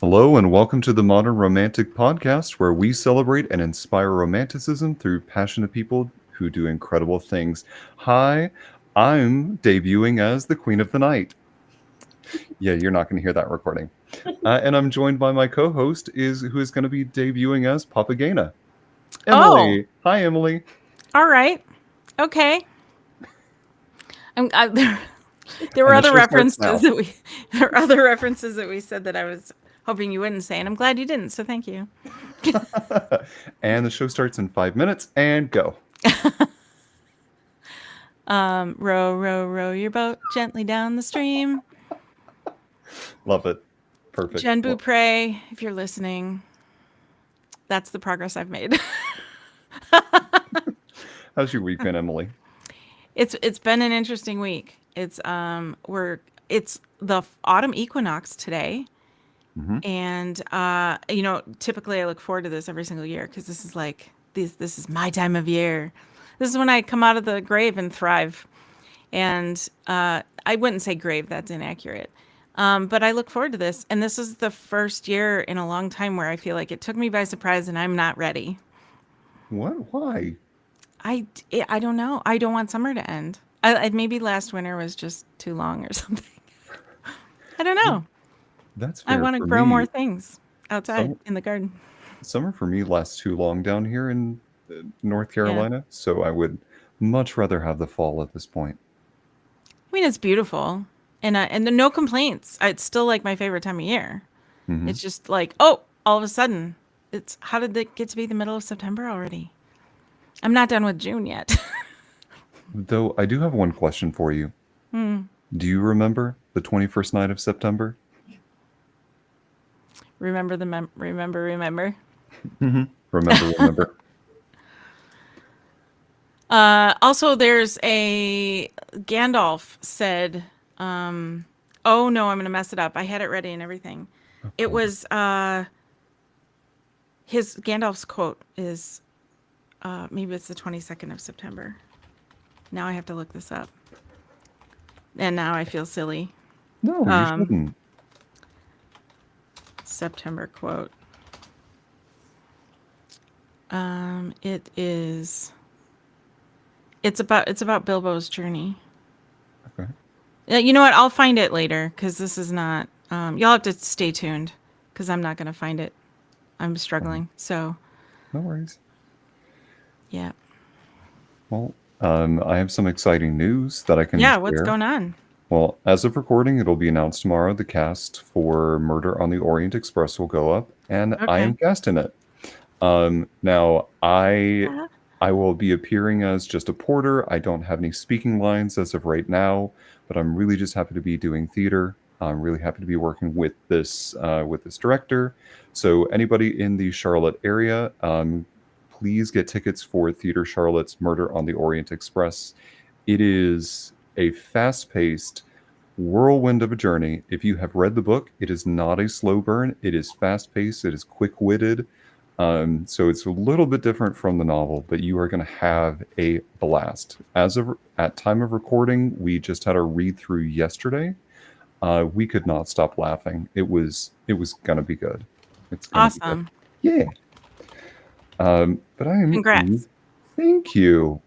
Hello, and welcome to the Modern Romantic Podcast, where we celebrate and inspire romanticism through passionate people who do incredible things. Hi, I'm debuting as the Queen of the Night. Yeah, you're not going to hear that recording. And I'm joined by my co-host, who is going to be debuting as Papagena. Oh, Emily. Hi, Emily. all right. Okay. There were And the other show starts references now. that we there were other references that we said that I was hoping you wouldn't say, and I'm glad you didn't. So thank you. And the show starts in 5 minutes, and go. Row, row, row your boat gently down the stream. Love it. Perfect. Jen Well, Beaupre, if you're listening, that's the progress I've made. how's your week been, Emily? It's been an interesting week. It's the autumn equinox today. Hmm. And typically I look forward to this every single year because this is my time of year. This is when I come out of the grave and thrive. And I wouldn't say grave, that's inaccurate. But I look forward to this. And this is the first year in a long time where I feel like it took me by surprise and I'm not ready. What? Why? I don't know. I don't want summer to end. Maybe last winter was just too long or something. I don't know. That's I fair. want to For grow more me, things outside some in the garden. summer for me lasts too long down here in North Yeah. Carolina, so I would much rather have the fall at this point. I mean, it's beautiful, and no complaints. It's still like my favorite time of year. Hmm. It's just like, oh, all of a sudden, it's how did it get to be the middle of September already? I'm not done with June yet. Though I do have one question for you. Do you remember the 21st night of September? Remember. Hmm. Remember. Also, there's a Gandalf said, "Oh no, I'm gonna mess it up. I had it ready and everything." Oh, It God. was his Gandalf's quote is maybe it's the 22nd of September. Now I have to look this up. And now I feel silly. No, you Um, shouldn't. September quote. It is. It's about Bilbo's journey. Okay. You know what? I'll find it later because this is not. You'll have to stay tuned because I'm not going to find it. I'm Fine. struggling. So No worries. yeah, Well, I have some exciting news that I can yeah. What's share. going on? Well, as of recording, it'll be announced tomorrow. The cast for Murder on the Orient Express will go up, and I Okay. am cast in it. Now Yeah. I will be appearing as just a porter. I don't have any speaking lines as of right now, but I'm really just happy to be doing theater. I'm really happy to be working with this director. So anybody in the Charlotte area, please get tickets for Theater Charlotte's Murder on the Orient Express. It is a fast-paced whirlwind of a journey. If you have read the book, it is not a slow burn. It is fast-paced. It is quick-witted. So it's a little bit different from the novel, but you are going to have a blast. As of at time of recording, we just had a read through yesterday. We could not stop laughing. It was going to be good. It's going to be good. Awesome. Yeah. But I am. Congrats. Thank you.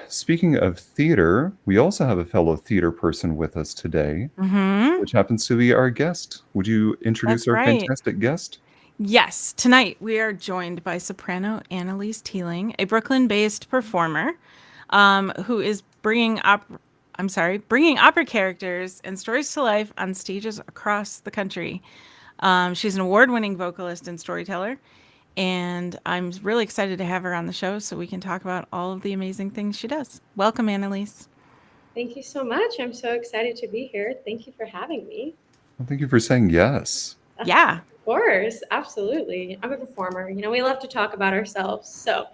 Speaking of theater, we also have a fellow theater person with us today, Mm-hmm. which happens to be our guest. Would you introduce That's our right. fantastic guest? Yes, tonight we are joined by soprano Elise Teeling, a Brooklyn-based performer who is bringing opera characters and stories to life on stages across the country. She's an award-winning vocalist and storyteller, and I'm really excited to have her on the show so we can talk about all of the amazing things she does. Welcome, Annalise. Thank you so much. I'm so excited to be here. Thank you for having me. Well, thank you for saying yes. Yeah. Of course, absolutely. I'm a performer. We love to talk about ourselves. So,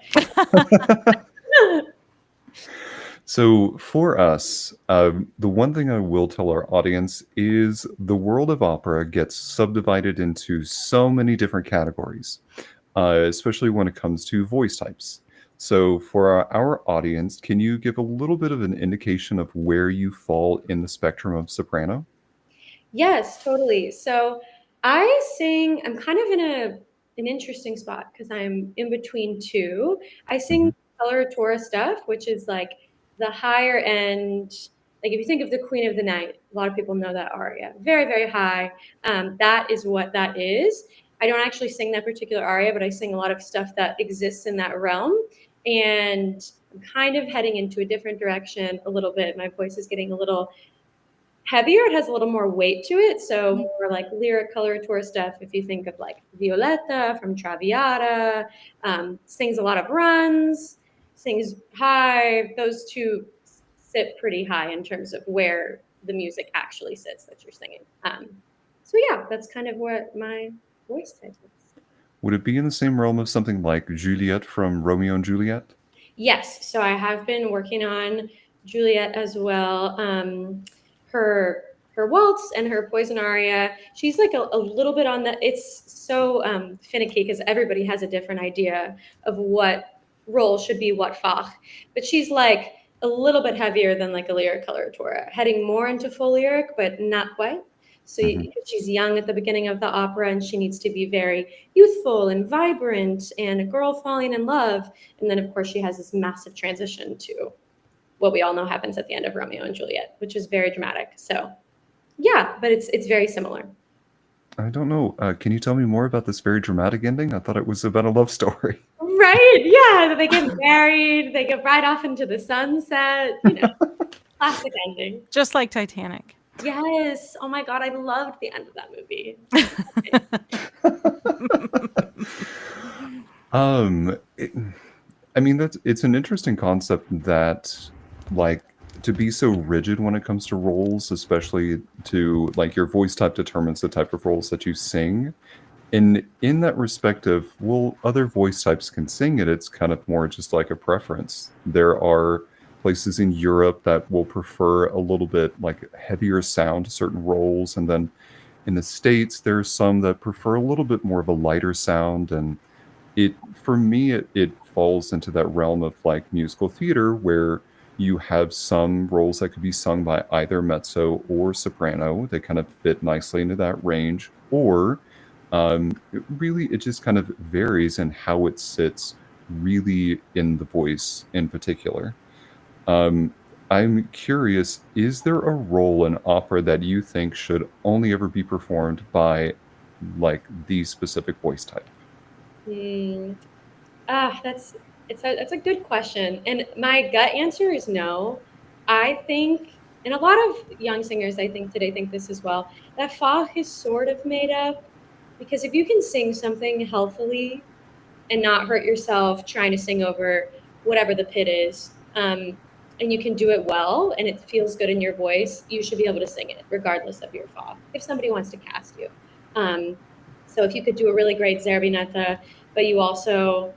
So, for us, the one thing I will tell our audience is the world of opera gets subdivided into so many different categories, especially when it comes to voice types. So, for our audience, can you give a little bit of an indication of where you fall in the spectrum of soprano? yes, totally. So, I'm kind of in an interesting spot because I'm in between two. I Hmm. sing coloratura stuff, which is like the higher end. Like if you think of the Queen of the Night, a lot of people know that aria. Very, very high. That is what that is. I don't actually sing that particular aria, but I sing a lot of stuff that exists in that realm. And I'm kind of heading into a different direction a little bit. My voice is getting a little heavier. It has a little more weight to it. So more like lyric coloratura stuff. If you think of like Violetta from Traviata, sings a lot of runs, sings high. Those two sit pretty high in terms of where the music actually sits that you're singing. So yeah, that's kind of what my voice type is. Would it be in the same realm of something like Juliet from Romeo and Juliet? Yes, so I have been working on Juliet as well. Her her waltz and her poison aria. She's like a little bit on the. It's so finicky because everybody has a different idea of what role should be what fach. But she's like a little bit heavier than like a lyric coloratura, heading more into full lyric, but not quite. So Hmm. she's young at the beginning of the opera, and she needs to be very youthful and vibrant, and a girl falling in love. And then, of course, she has this massive transition to what we all know happens at the end of Romeo and Juliet, which is very dramatic. So, yeah, but it's very similar. I don't know. Can you tell me more about this very dramatic ending? I thought it was about a love story. Right? Yeah, they get married, they get right off into the sunset. Classic ending. Just like Titanic. Yes. Oh my God, I loved the end of that movie. It, I mean, it's an interesting concept that, like, to be so rigid when it comes to roles, especially to like your voice type determines the type of roles that you sing. And in that respect of, well, other voice types can sing it, it's kind of more just like a preference. There are places in Europe that will prefer a little bit like heavier sound to certain roles, and then in the States, there's some that prefer a little bit more of a lighter sound. And it for me it falls into that realm of like musical theater where you have some roles that could be sung by either mezzo or soprano. They kind of fit nicely into that range. Or really it just kind of varies in how it sits really in the voice in particular. um, I'm curious, is there a role in opera that you think should only ever be performed by like the specific voice type? Hmm. That's a good question, and my gut answer is no. I think, and a lot of young singers I think today think this as well. That Fach is sort of made up because if you can sing something healthily and not hurt yourself trying to sing over whatever the pit is, and you can do it well and it feels good in your voice, you should be able to sing it regardless of your Fach. If somebody wants to cast you, um, so if you could do a really great Zerbinetta, but you also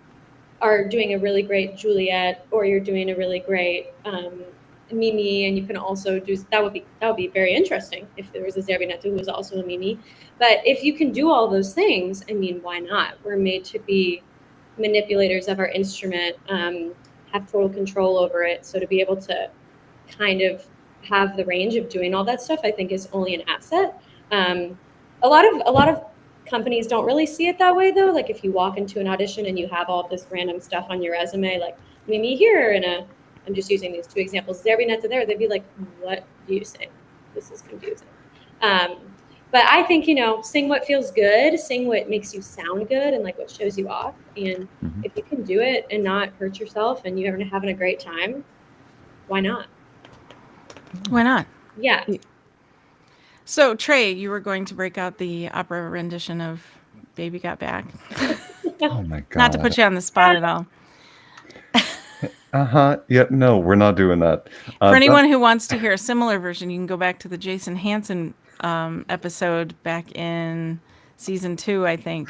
are doing a really great Juliet, or you're doing a really great Mimi, and you can also do that would be very interesting if there was a Zerbinetta who was also a Mimi. But if you can do all those things, I mean, why not? We're made to be manipulators of our instrument, have total control over it. So to be able to kind of have the range of doing all that stuff, I think is only an asset. Um, a lot of companies don't really see it that way though. Like if you walk into an audition and you have all this random stuff on your resume, like Mimi here and I'm just using these two examples, Zerbinetta there, they'd be like, what do you sing? This is confusing. Um, but I think, sing what feels good, sing what makes you sound good and like what shows you off. And Mhm. if you can do it and not hurt yourself and you're having a great time, why not? Why not? Yeah. So, Trey, you were going to break out the opera rendition of Baby Got Back. Oh my Not to god. put you on the spot at all. Uh-huh. Yeah, no, we're not doing that. For That anyone who wants to hear a similar version, you can go back to the Jason Hansen episode back in season 2, I think.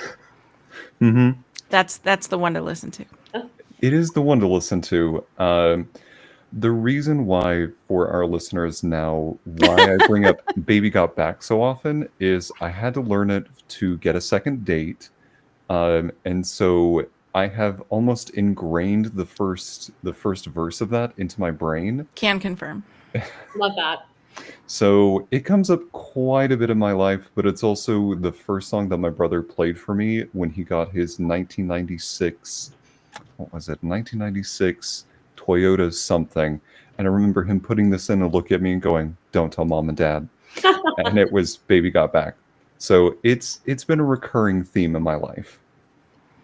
mhm. That's the one to listen to. It is the one to listen to. The reason why for our listeners now, why I bring up Baby Got Back so often is I had to learn it to get a second date. And so I have almost ingrained the first verse of that into my brain. Can confirm. Love that. So it comes up quite a bit in my life, but it's also the first song that my brother played for me when he got his 1996, what was it, 1996 Toyota something. And I remember him putting this in and look at me and going, "Don't tell mom and dad." And it was Baby Got Back. So it's been a recurring theme in my life.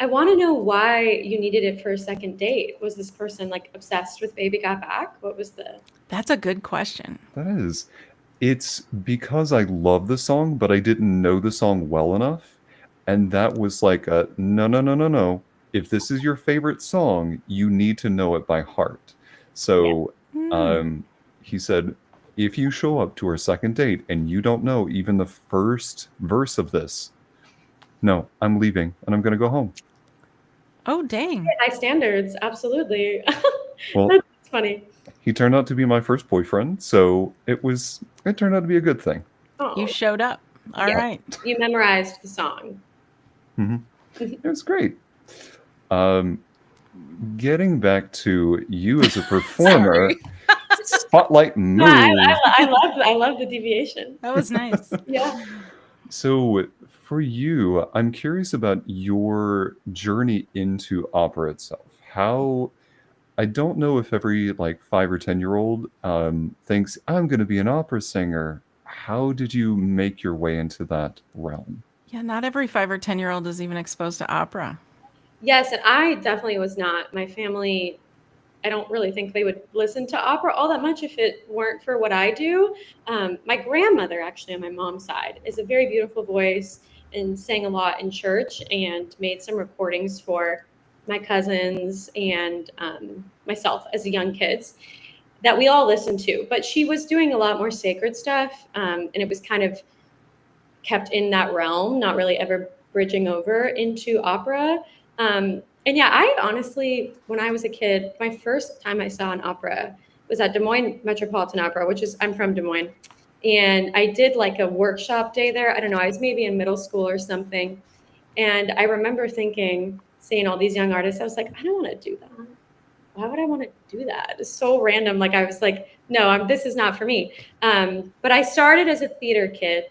I want to know why you needed it for a second date. Was this person like obsessed with Baby Got Back? What was the? That's a good question. That is. It's because I love the song, but I didn't know the song well enough. And that was like a no, no, no, no, no. If this is your favorite song, you need to know it by heart. Yeah. So he said, if you show up to our second date and you don't know even the first verse of this, no, I'm leaving and I'm going to go home. Oh, dang. High standards, absolutely. Well, That's funny. he turned out to be my first boyfriend, so it turned out to be a good thing. Oh, You showed up. All Yeah. right. you memorized the song. It was great. Getting back to you as a performer, spotlight No, move. I love the deviation. That was nice. Yeah. So for you, I'm curious about your journey into opera itself. How I don't know if every like 5 or 10 year old thinks I'm going to be an opera singer. How did you make your way into that realm? Yeah, not every 5 or 10-year-old is even exposed to opera. Yes, and I definitely was not. My family, I don't really think they would listen to opera all that much if it weren't for what I do. My grandmother, actually, on my mom's side, is a very beautiful voice and sang a lot in church and made some recordings for my cousins and myself as young kids that we all listened to. But she was doing a lot more sacred stuff, and it was kind of kept in that realm, not really ever bridging over into opera. And yeah, I honestly, when I was a kid, my first time I saw an opera was at Des Moines Metropolitan Opera, which is, I'm from Des Moines. And I did like a workshop day there. I don't know, I was maybe in middle school or something. And I remember thinking, seeing all these young artists, I was like, I don't want to do that. Why would I want to do that? It's so random. Like I was like, no, this is not for me. But I started as a theater kid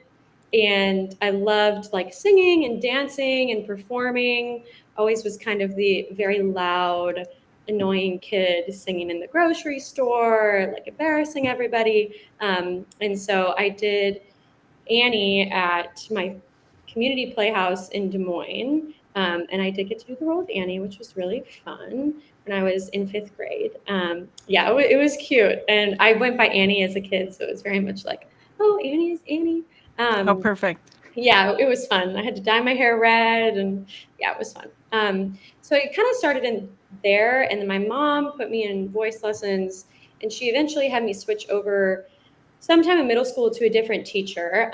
and I loved like singing and dancing and performing. Always was kind of the very loud, annoying kid singing in the grocery store, like embarrassing everybody. And so I did Annie at my community playhouse in Des Moines. And I did get to do the role of Annie, which was really fun when I was in 5th grade. Yeah, it was cute. And I went by Annie as a kid, so it was very much like, oh, Annie is Annie. Oh, perfect. Yeah, it was fun. I had to dye my hair red, and yeah, it was fun. So it kind of started in there, and then my mom put me in voice lessons, and she eventually had me switch over sometime in middle school to a different teacher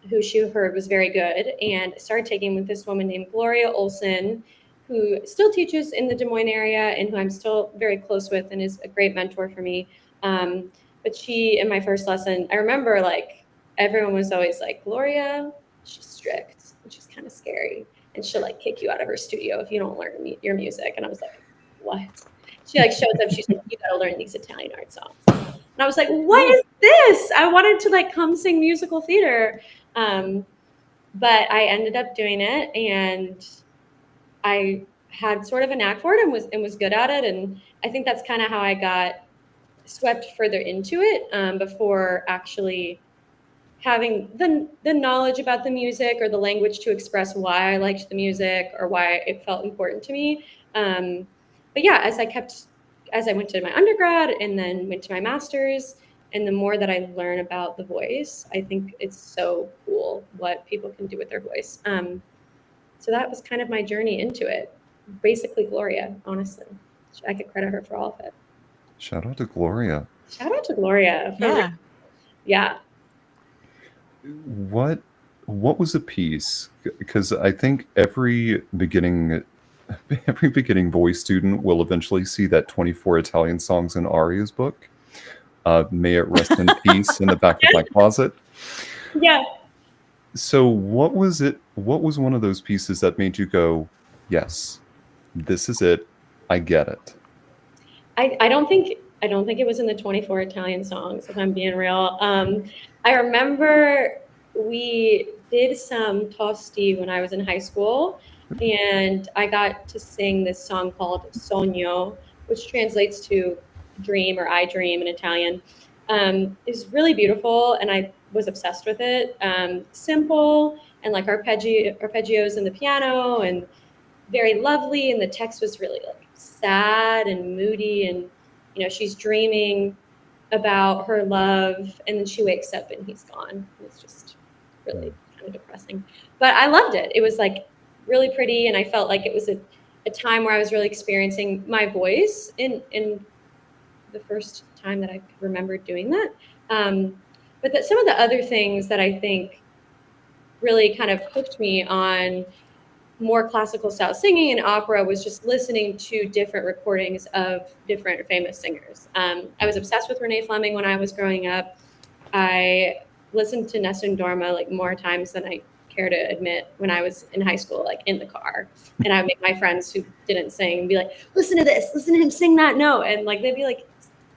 who she heard was very good, and started taking with this woman named Gloria Olson, who still teaches in the Des Moines area and who I'm still very close with and is a great mentor for me. But she, in my first lesson, I remember like everyone was always like, Gloria, she's strict and she's kind of scary, and she'll like kick you out of her studio if you don't learn your music. And I was like, what? She like shows up, she's like, you gotta learn these Italian art songs. And I was like, what is this? I wanted to like come sing musical theater. But I ended up doing it, and I had sort of a knack for it and was good at it. And I think that's kind of how I got swept further into it before actually having the knowledge about the music or the language to express why I liked the music or why it felt important to me. But yeah, as I went to my undergrad and then went to my master's, and the more that I learn about the voice, I think it's so cool what people can do with their voice. So that was kind of my journey into it. Basically, Gloria, honestly. I could credit her for all of it. Shout out to Gloria. Shout out to Gloria. Yeah. What was a piece? Because I think every beginning voice student will eventually see that 24 Italian songs and arias book. May it rest in peace in the back of my closet. Yeah. So what was it? What was one of those pieces that made you go, yes, this is it. I get it. I don't think I don't think it was in the 24 Italian songs, if I'm being real. I remember we did some tosti when I was in high school, and I got to sing this song called Sogno, which translates to dream or I dream in Italian. It's really beautiful, and I was obsessed with it. Simple and like arpeggios in the piano, and very lovely. And the text was really like sad and moody, and she's dreaming about her love, and then she wakes up and he's gone. It's just really kind of depressing, but I loved it. It was like really pretty, and I felt like it was a time where I was really experiencing my voice in the first time that I could remember doing that. But that some of the other things that I think really kind of hooked me on more classical style singing and opera was just listening to different recordings of different famous singers. I was obsessed with Renee Fleming when I was growing up. I listened to Nessun Dorma like more times than I care to admit when I was in high school, like in the car. And I would make my friends who didn't sing be like, listen to this, listen to him sing that note. And like, they'd be like,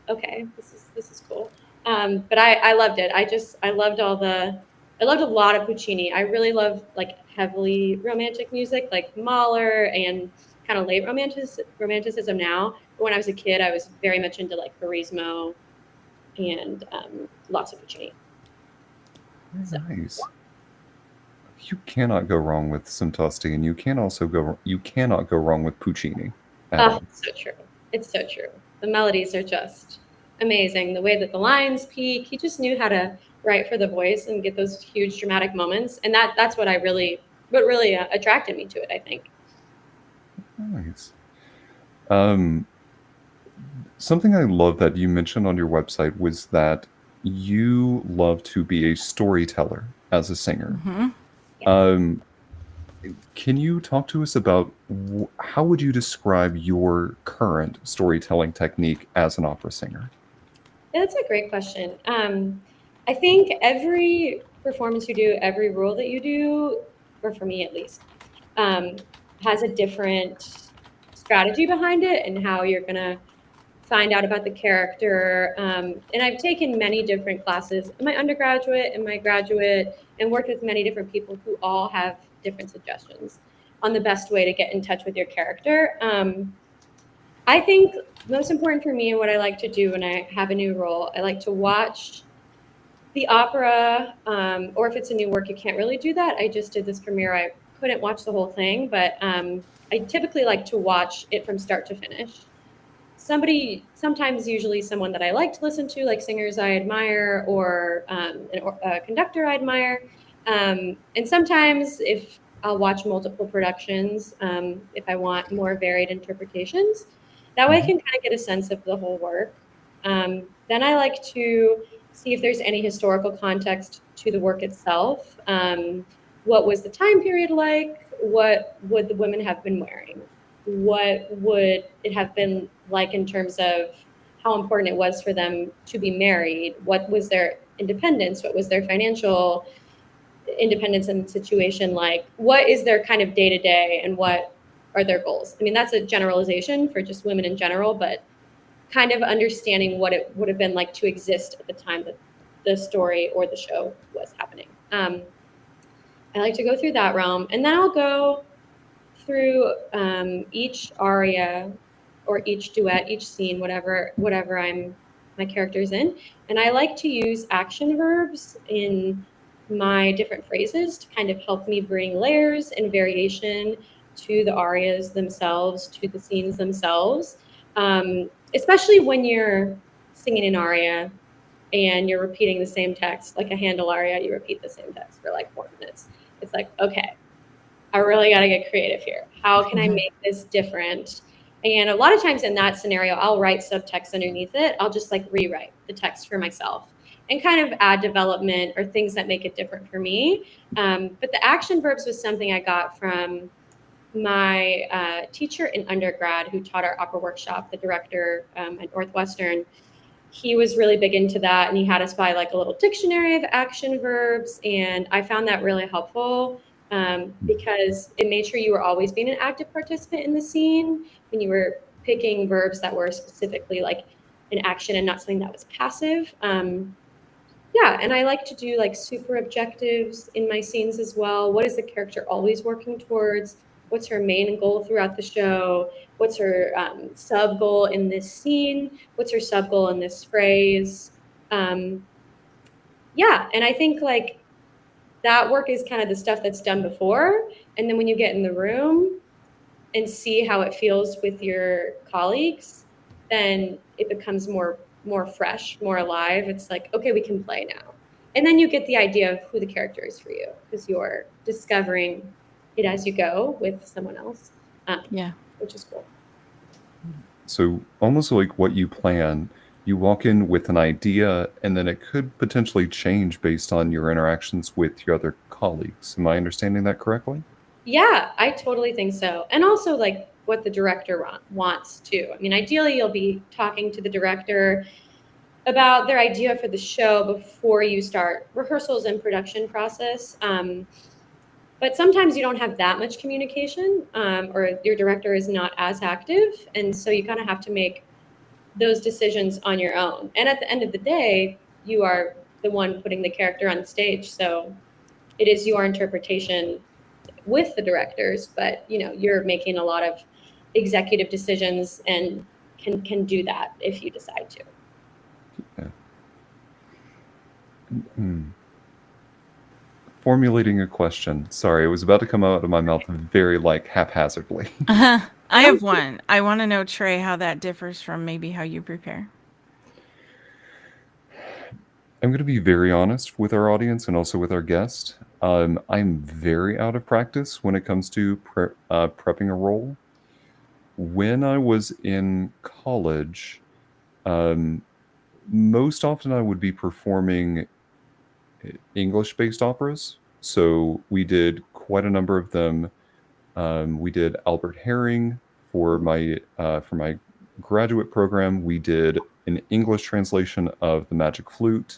okay, this is cool. But I loved it. I loved a lot of Puccini. I really love like heavily romantic music, like Mahler and kind of late romanticism now. But when I was a kid, I was very much into like Barismo and lots of Puccini. So. Nice. You cannot go wrong with some tosti, and you cannot go wrong with Puccini at all. It's so true. It's so true. The melodies are just amazing. The way that the lines peak, he just knew how to write for the voice and get those huge dramatic moments, and that's what really attracted me to it, I think. Nice. Something I love that you mentioned on your website was that you love to be a storyteller as a singer. Can you talk to us about how would you describe your current storytelling technique as an opera singer? Yeah, that's a great question. I think every performance you do, every role that you do, or for me at least, has a different strategy behind it and how you're going to find out about the character. And I've taken many different classes in my undergraduate and my graduate, and worked with many different people who all have different suggestions on the best way to get in touch with your character. I think most important for me and what I like to do when I have a new role, I like to watch the opera, or if it's a new work, you can't really do that. I just did this premiere. I couldn't watch the whole thing, but I typically like to watch it from start to finish. Sometimes usually someone that I like to listen to, like singers I admire or a conductor I admire. And sometimes if I'll watch multiple productions, if I want more varied interpretations, that way I can kind of get a sense of the whole work. Then I like to see if there's any historical context to the work itself. What was the time period like? What would the women have been wearing? What would it have been like in terms of how important it was for them to be married? What was their independence? What was their financial independence and situation like? What is their kind of day-to-day, and what are their goals? I mean, that's a generalization for just women in general, but kind of understanding what it would have been like to exist at the time that the story or the show was happening. I like to go through that realm, and then I'll go through each aria or each duet, each scene, whatever my character's in, and I like to use action verbs in my different phrases to kind of help me bring layers and variation to the arias themselves, to the scenes themselves, especially when you're singing an aria and you're repeating the same text, like a Handel aria, you repeat the same text for like 4 minutes. It's like, okay, I really got to get creative here. How can I make this different? And a lot of times in that scenario, I'll write subtext underneath it. I'll just like rewrite the text for myself and kind of add development or things that make it different for me. But the action verbs was something I got from my teacher in undergrad who taught our opera workshop, the director at Northwestern. He was really big into that, and he had us buy like a little dictionary of action verbs. And I found that really helpful because it made sure you were always being an active participant in the scene when you were picking verbs that were specifically like an action and not something that was passive. Yeah, and I like to do like super objectives in my scenes as well. What is the character always working towards? What's her main goal throughout the show? What's her sub goal in this scene? What's her sub goal in this phrase? Yeah, and I think like that work is kind of the stuff that's done before. And then when you get in the room and see how it feels with your colleagues, then it becomes more fresh, more alive. It's like, okay, we can play now. And then you get the idea of who the character is for you because you're discovering it as you go with someone else. Yeah. Which is cool. So almost like what you plan, you walk in with an idea, and then it could potentially change based on your interactions with your other colleagues. Am I understanding that correctly? Yeah, I totally think so. And also like what the director wants too. I mean, ideally you'll be talking to the director about their idea for the show before you start rehearsals and production process. But sometimes you don't have that much communication, or your director is not as active. And so you kind of have to make those decisions on your own. And at the end of the day, you are the one putting the character on the stage. So it is your interpretation with the directors, but you're making a lot of executive decisions and can do that if you decide to. Yeah. Formulating a question. Sorry, it was about to come out of my mouth very haphazardly. I have one. I want to know, Trey, how that differs from maybe how you prepare. I'm going to be very honest with our audience and also with our guest. I'm very out of practice when it comes to prepping a role. When I was in college, most often I would be performing English-based operas. So we did quite a number of them. We did Albert Herring for my graduate program. We did an English translation of The Magic Flute.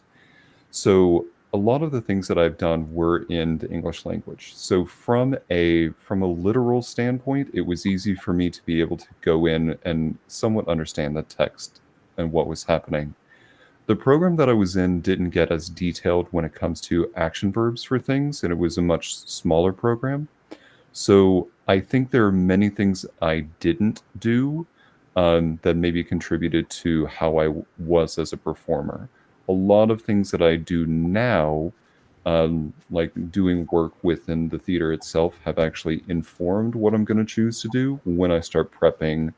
So a lot of the things that I've done were in the English language. So from a literal standpoint, it was easy for me to be able to go in and somewhat understand the text and what was happening. The program that I was in didn't get as detailed when it comes to action verbs for things, and it was a much smaller program. So I think there are many things I didn't do that maybe contributed to how I was as a performer. A lot of things that I do now, like doing work within the theater itself, have actually informed what I'm going to choose to do when I start prepping,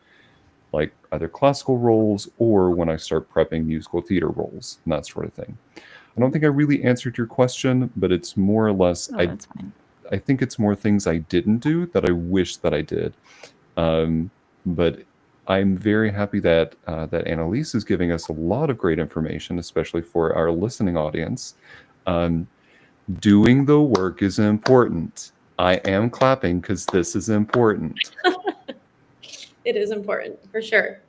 like either classical roles or when I start prepping musical theater roles and that sort of thing. I don't think I really answered your question, but it's more or less That's fine. I think it's more things I didn't do that I wish that I did. But I'm very happy that that Annalise is giving us a lot of great information, especially for our listening audience. Doing the work is important. I am clapping because this is important. It is important for sure.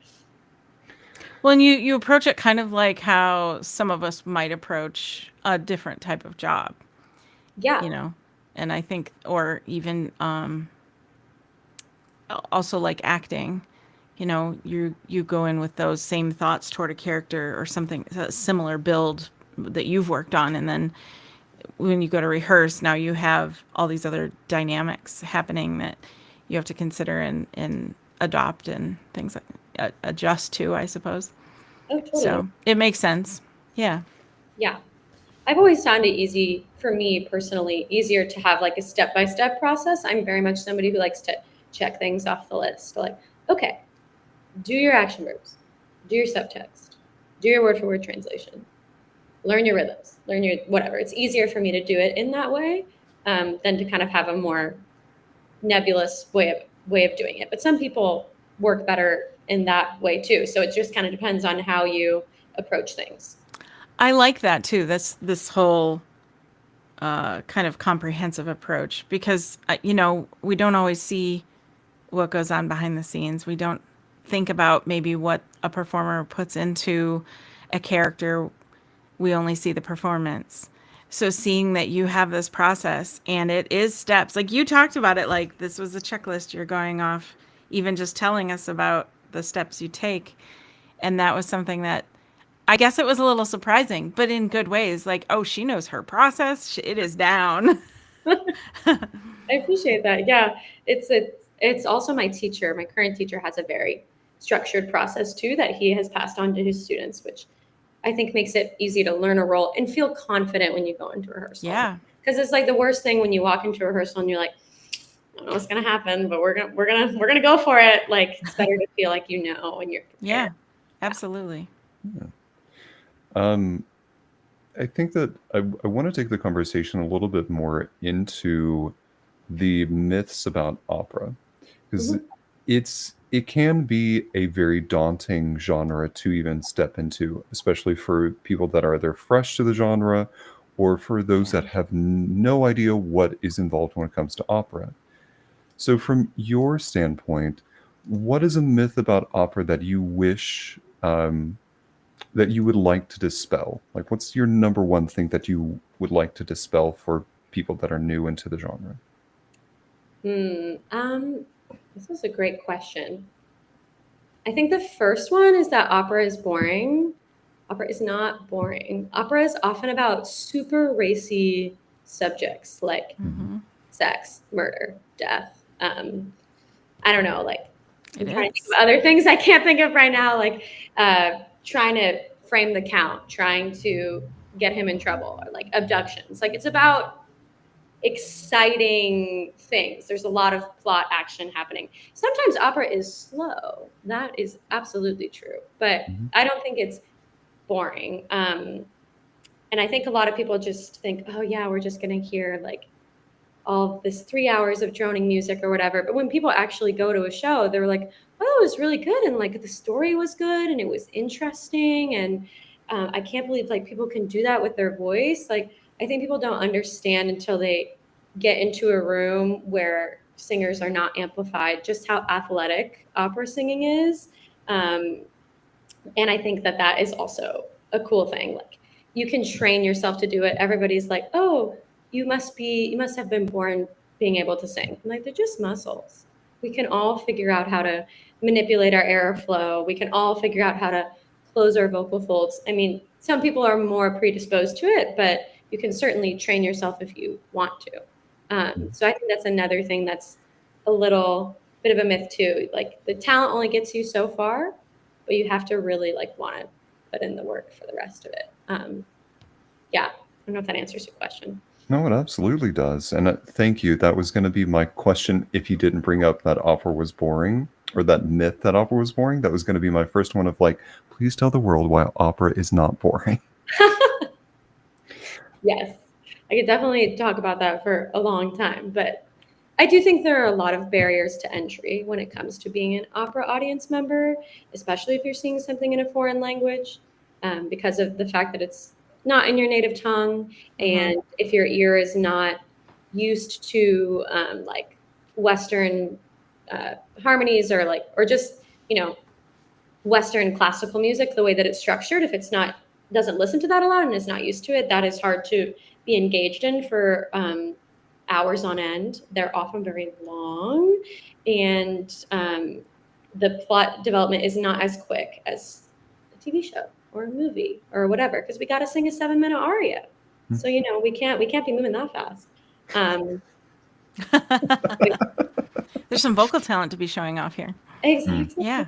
Well, and you approach it kind of like how some of us might approach a different type of job. Yeah. And I think, or even also like acting, you go in with those same thoughts toward a character or something, a similar build that you've worked on, and then when you go to rehearse, now you have all these other dynamics happening that you have to consider and adopt and things like adjust to, I suppose. Oh, totally. So it makes sense. Yeah. Yeah. I've always found it easy for me personally, easier to have like a step-by-step process. I'm very much somebody who likes to check things off the list. Like, okay, do your action verbs, do your subtext, do your word for word translation, learn your rhythms, learn your whatever. It's easier for me to do it in that way than to kind of have a more nebulous way of doing it. But some people work better in that way too. So it just kind of depends on how you approach things. I like that too. That's this whole kind of comprehensive approach because, we don't always see what goes on behind the scenes. We don't think about maybe what a performer puts into a character. We only see the performance. So seeing that you have this process and it is steps, like you talked about it, like this was a checklist you're going off, even just telling us about the steps you take. And that was something that I guess it was a little surprising, but in good ways. Like, oh, she knows her process. It is down. I appreciate that. Yeah, it's also my teacher. My current teacher has a very structured process too that he has passed on to his students, which I think makes it easy to learn a role and feel confident when you go into rehearsal. Yeah. Because it's like the worst thing when you walk into rehearsal and you're like, I don't know what's gonna happen, but we're gonna go for it. Like it's better to feel like you know and you're prepared. Yeah. Absolutely. I think that I want to take the conversation a little bit more into the myths about opera, because it can be a very daunting genre to even step into, especially for people that are either fresh to the genre or for those that have no idea what is involved when it comes to opera. So, from your standpoint, what is a myth about opera that you wish that you would like to dispel? Like, what's your number one thing that you would like to dispel for people that are new into the genre? This is a great question. I think the first one is that opera is boring. Opera is not boring. Opera is often about super racy subjects like sex, murder, death. I don't know, like I'm It trying to think is. of other things I can't think of right now, like trying to frame the count, trying to get him in trouble, or like abductions. Like it's about exciting things. There's a lot of plot action happening. Sometimes opera is slow. That is absolutely true. But I don't think it's boring. And I think a lot of people just think, oh, yeah, we're just going to hear like all this 3 hours of droning music or whatever. But when people actually go to a show, they're like, oh, it was really good. And like the story was good and it was interesting. And I can't believe like people can do that with their voice. Like, I think people don't understand until they get into a room where singers are not amplified just how athletic opera singing is. And I think that that is also a cool thing. Like you can train yourself to do it. Everybody's like, oh, you must have been born being able to sing. I'm like, they're just muscles. We can all figure out how to manipulate our airflow. We can all figure out how to close our vocal folds. I mean, some people are more predisposed to it, but you can certainly train yourself if you want to. So I think that's another thing that's a little bit of a myth too. Like the talent only gets you so far, but you have to really like want to put in the work for the rest of it. Yeah, I don't know if that answers your question. No, it absolutely does. And thank you. That was going to be my question if you didn't bring up that opera was boring or that myth that opera was boring. That was going to be my first one of like, please tell the world why opera is not boring. Yes, I could definitely talk about that for a long time, but I do think there are a lot of barriers to entry when it comes to being an opera audience member, especially if you're seeing something in a foreign language, because of the fact that it's not in your native tongue, and if your ear is not used to like Western harmonies or like or just Western classical music, the way that it's structured, if it's not doesn't listen to that a lot and is not used to it, that is hard to be engaged in for hours on end. They're often very long, and the plot development is not as quick as a TV show or a movie or whatever, because we got to sing a 7-minute aria. So we can't be moving that fast. There's some vocal talent to be showing off here. Exactly. Yeah.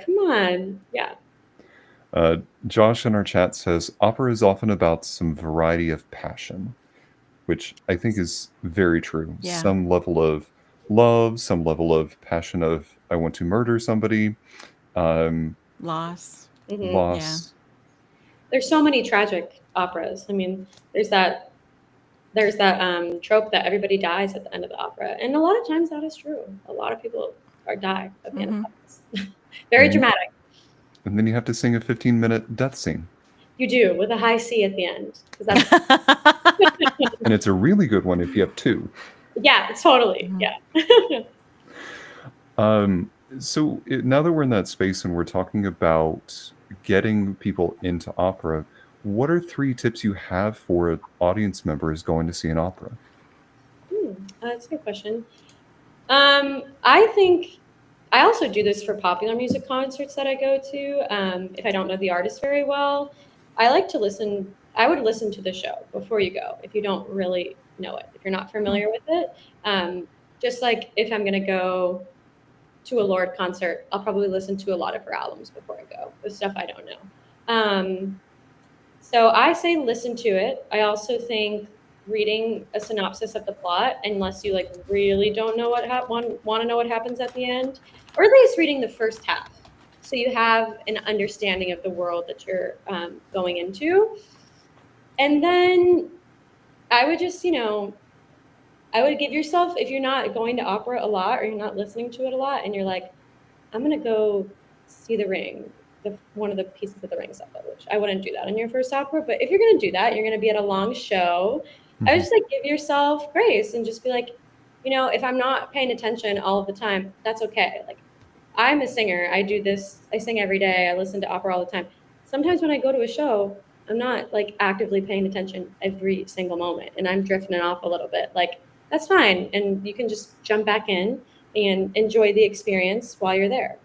Come on. Yeah. Josh in our chat says opera is often about some variety of passion, which I think is very true. Yeah. Some level of love, some level of passion of I want to murder somebody, Loss. loss. There's so many tragic operas. I mean, there's that trope that everybody dies at the end of the opera, and a lot of times that is true. A lot of people die at the end of operas. Very dramatic. And then you have to sing a 15-minute death scene. You do, with a high C at the end. That's And it's a really good one if you have two. Yeah, totally. Yeah. So now that we're in that space and we're talking about getting people into opera, what are 3 tips you have for audience members going to see an opera? That's a good question. I think I also do this for popular music concerts that I go to. If I don't know the artist very well, I like to listen. I would listen to the show before you go if you don't really know it, if you're not familiar with it. Just like if I'm going to go to a Lorde concert, I'll probably listen to a lot of her albums before I go, with stuff I don't know. So I say listen to it. I also think reading a synopsis of the plot, unless you like really don't know what want to know what happens at the end, or at least reading the first half, so you have an understanding of the world that you're going into. And then I would just, I would give yourself, if you're not going to opera a lot or you're not listening to it a lot, and you're like, I'm gonna go see The Ring, one of the pieces of The Ring stuff, which I wouldn't do that in your first opera. But if you're gonna do that, you're gonna be at a long show. I would just like give yourself grace and just be like, if I'm not paying attention all of the time, that's okay. Like, I'm a singer. I do this. I sing every day. I listen to opera all the time. Sometimes when I go to a show, I'm not like actively paying attention every single moment, and I'm drifting off a little bit. Like, that's fine, and you can just jump back in and enjoy the experience while you're there.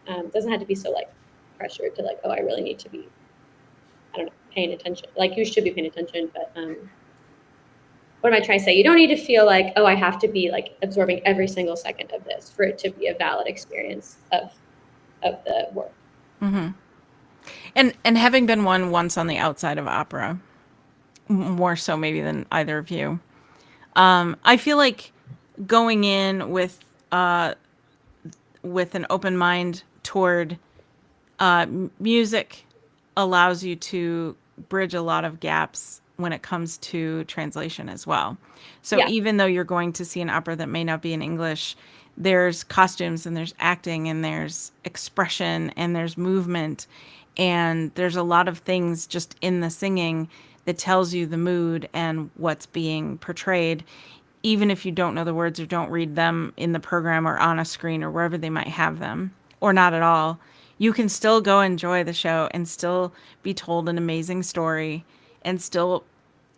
It doesn't have to be so like pressured to like, oh, I really need to be, I don't know, paying attention. Like, you should be paying attention, but what am I trying to say? You don't need to feel like, oh, I have to be like absorbing every single second of this for it to be a valid experience of the work. Mm-hmm. And having been one once on the outside of opera, more so maybe than either of you, I feel like going in with an open mind toward music allows you to bridge a lot of gaps when it comes to translation as well. So Yeah. even though you're going to see an opera that may not be in English, there's costumes and there's acting and there's expression and there's movement and there's a lot of things just in the singing that tells you the mood and what's being portrayed, even if you don't know the words or don't read them in the program or on a screen or wherever they might have them, or not at all. You can still go enjoy the show and still be told an amazing story and still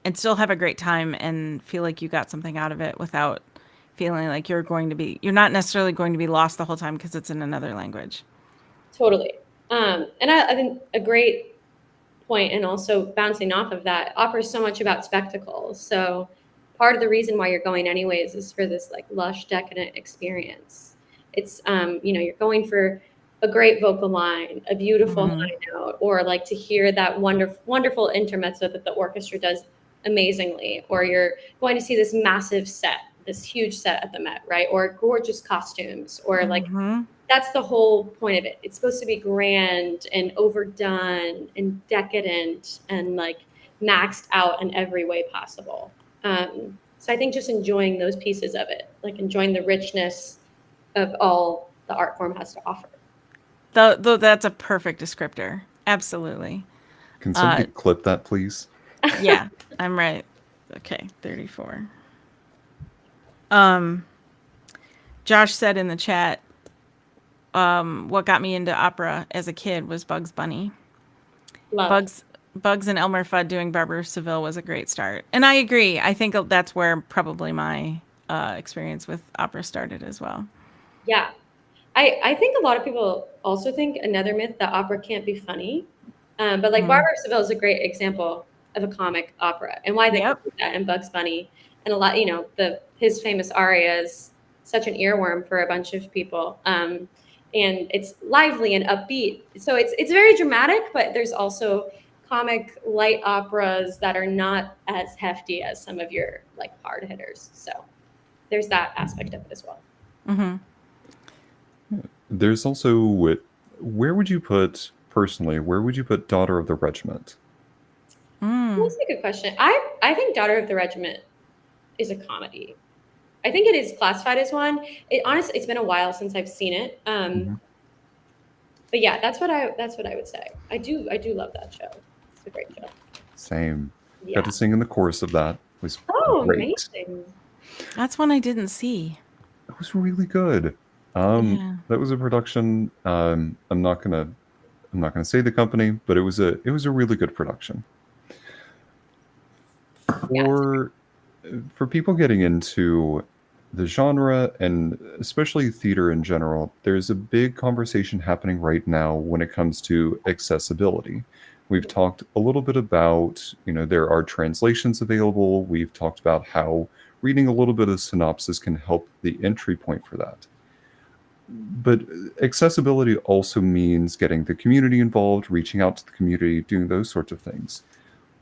have a great time and feel like you got something out of it without feeling like you're not necessarily going to be lost the whole time because it's in another language. Totally. And I think a great point, and also bouncing off of that, opera is so much about spectacle. So part of the reason why you're going anyways is for this like lush, decadent experience. It's, you're going for a great vocal line, a beautiful high note, or like to hear that wonderful intermezzo that the orchestra does amazingly, or you're going to see this massive set, this huge set at the Met, right? Or gorgeous costumes, or like, that's the whole point of it. It's supposed to be grand and overdone and decadent and like maxed out in every way possible. So I think just enjoying those pieces of it, like enjoying the richness of all the art form has to offer. Though that's a perfect descriptor. Absolutely. Can somebody clip that, please? Yeah, I'm right. Okay, 34. Josh said in the chat, what got me into opera as a kid was Bugs Bunny. Love. Bugs and Elmer Fudd doing Barber of Seville was a great start. And I agree. I think that's where probably my experience with opera started as well. Yeah. I think a lot of people also think another myth that opera can't be funny. But like Barber of Seville is a great example of a comic opera, and why they could do that, and Bugs Bunny and a lot, his famous aria is such an earworm for a bunch of people. And it's lively and upbeat. So it's very dramatic, but there's also comic light operas that are not as hefty as some of your like hard hitters. So there's that aspect of it as well. Mm-hmm. There's also, where would you put Daughter of the Regiment? That's a good question. I think Daughter of the Regiment is a comedy. I think it is classified as one. Honestly, it's been a while since I've seen it. But yeah, that's what I would say. I do love that show. It's a great show. Same. Yeah. Got to sing in the chorus of that. It was great. Amazing. That's one I didn't see. It was really good. That was a production. I'm not gonna say the company, but it was a really good production. For people getting into the genre, and especially theater in general, there's a big conversation happening right now when it comes to accessibility. We've talked a little bit about, there are translations available. We've talked about how reading a little bit of synopsis can help the entry point for that. But accessibility also means getting the community involved, reaching out to the community, doing those sorts of things.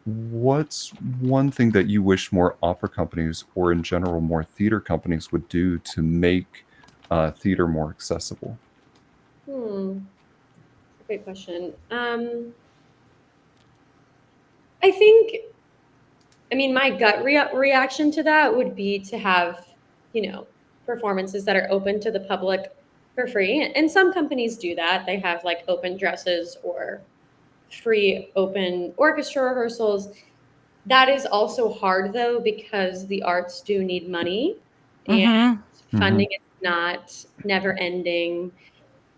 What's one thing that you wish more opera companies, or in general more theater companies, would do to make theater more accessible? Great question. I think, my gut reaction to that would be to have, performances that are open to the public for free. And some companies do that. They have like open dresses or free open orchestra rehearsals. That is also hard though, because the arts do need money and Mm-hmm. Hmm. funding is not never ending.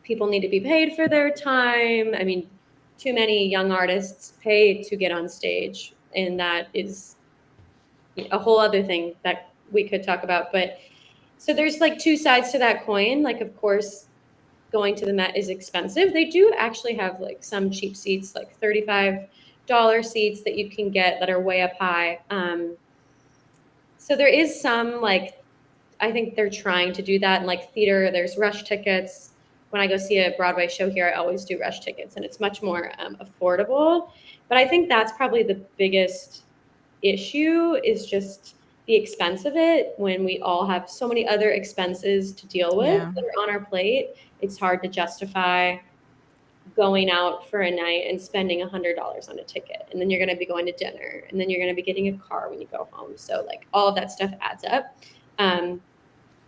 People need to be paid for their time. Too many young artists pay to get on stage, and that is a whole other thing that we could talk about. But so there's like two sides to that coin. Like, of course, going to the Met is expensive. They do actually have like some cheap seats, like $35 seats that you can get that are way up high. So there is some like, I think they're trying to do that. And like theater, there's rush tickets. When I go see a Broadway show here, I always do rush tickets, and it's much more affordable. But I think that's probably the biggest issue, is just the expense of it. When we all have so many other expenses to deal with Yeah. that are on our plate, it's hard to justify going out for a night and spending $100 on a ticket, and then you're going to be going to dinner, and then you're going to be getting a car when you go home. So like all of that stuff adds up.